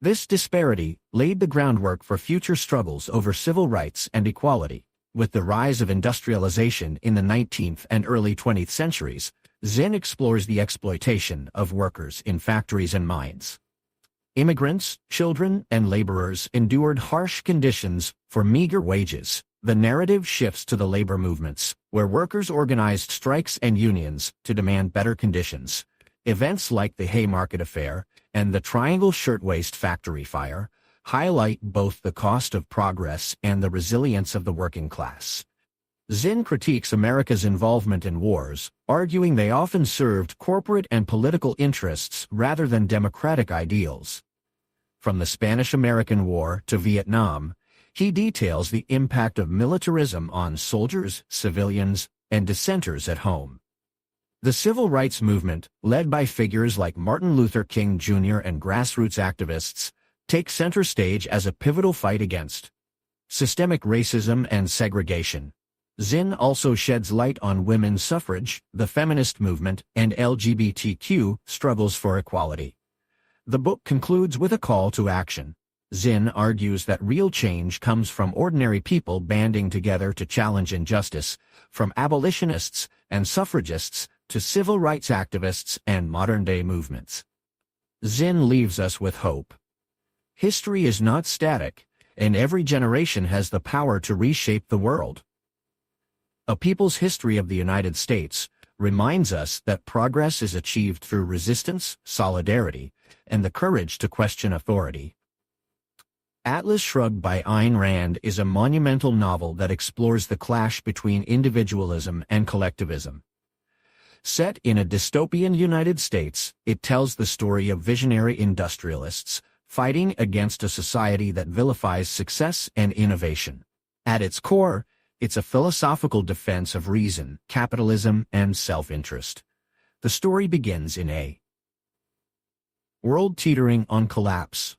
This disparity laid the groundwork for future struggles over civil rights and equality. With the rise of industrialization in the 19th and early 20th centuries, Zinn explores the exploitation of workers in factories and mines. Immigrants, children, and laborers endured harsh conditions for meager wages. The narrative shifts to the labor movements, where workers organized strikes and unions to demand better conditions. Events like the Haymarket Affair and the Triangle Shirtwaist Factory fire highlight both the cost of progress and the resilience of the working class. Zinn critiques America's involvement in wars, arguing they often served corporate and political interests rather than democratic ideals. From the Spanish-American War to Vietnam, he details the impact of militarism on soldiers, civilians, and dissenters at home. The civil rights movement, led by figures like Martin Luther King Jr. and grassroots activists, takes center stage as a pivotal fight against systemic racism and segregation. Zinn also sheds light on women's suffrage, the feminist movement, and LGBTQ struggles for equality. The book concludes with a call to action. Zinn argues that real change comes from ordinary people banding together to challenge injustice, from abolitionists and suffragists to civil rights activists and modern-day movements. Zinn leaves us with hope. History is not static, and every generation has the power to reshape the world. A People's History of the United States reminds us that progress is achieved through resistance, solidarity, and the courage to question authority. Atlas Shrugged by Ayn Rand is a monumental novel that explores the clash between individualism and collectivism. Set in a dystopian United States, it tells the story of visionary industrialists fighting against a society that vilifies success and innovation. At its core, it's a philosophical defense of reason, capitalism, and self-interest. The story begins in a world teetering on collapse.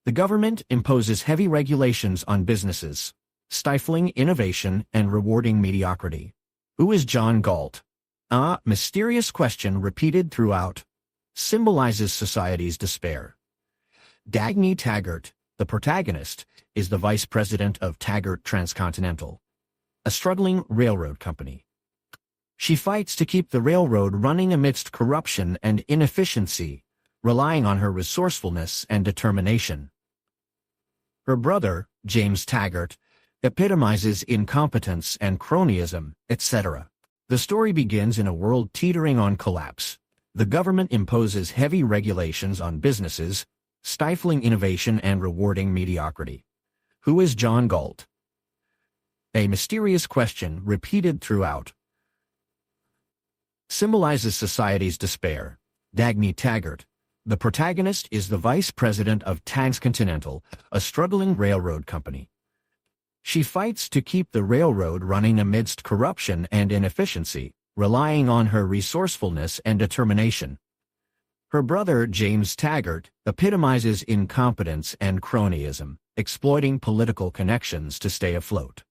The government imposes heavy regulations on businesses, stifling innovation and rewarding mediocrity. Who is John Galt? A mysterious question repeated throughout symbolizes society's despair. Dagny Taggart, the protagonist, is the vice president of Taggart Transcontinental, a struggling railroad company. She fights to keep the railroad running amidst corruption and inefficiency, relying on her resourcefulness and determination. Her brother, James Taggart, epitomizes incompetence and cronyism, etc. The story begins in a world teetering on collapse. The government imposes heavy regulations on businesses, stifling innovation and rewarding mediocrity. Who is John Galt? A mysterious question repeated throughout symbolizes society's despair. Dagny Taggart, the protagonist, is the vice president of Transcontinental, a struggling railroad company. She fights to keep the railroad running amidst corruption and inefficiency, relying on her resourcefulness and determination. Her brother, James Taggart, epitomizes incompetence and cronyism, exploiting political connections to stay afloat.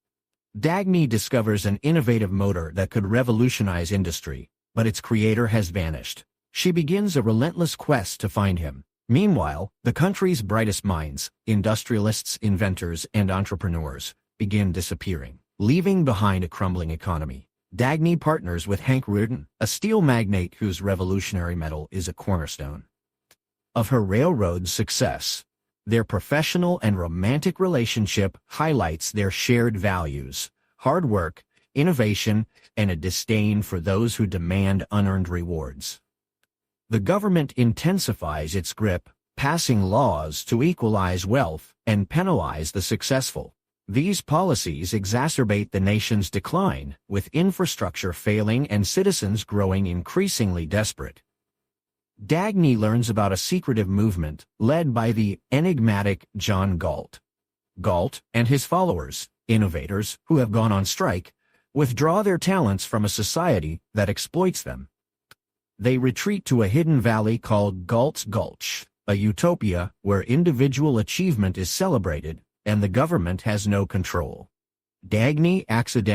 Dagny discovers an innovative motor that could revolutionize industry, but its creator has vanished. She begins a relentless quest to find him. Meanwhile, the country's brightest minds, industrialists, inventors, and entrepreneurs, begin disappearing, leaving behind a crumbling economy. Dagny partners with Hank Rearden, a steel magnate whose revolutionary metal is a cornerstone of her railroad's success. Their professional and romantic relationship highlights their shared values: hard work, innovation, and a disdain for those who demand unearned rewards. The government intensifies its grip, passing laws to equalize wealth and penalize the successful. These policies exacerbate the nation's decline, with infrastructure failing and citizens growing increasingly desperate. Dagny learns about a secretive movement led by the enigmatic John Galt. Galt and his followers, innovators who have gone on strike, withdraw their talents from a society that exploits them. They retreat to a hidden valley called Galt's Gulch, a utopia where individual achievement is celebrated and the government has no control. Dagny accidentally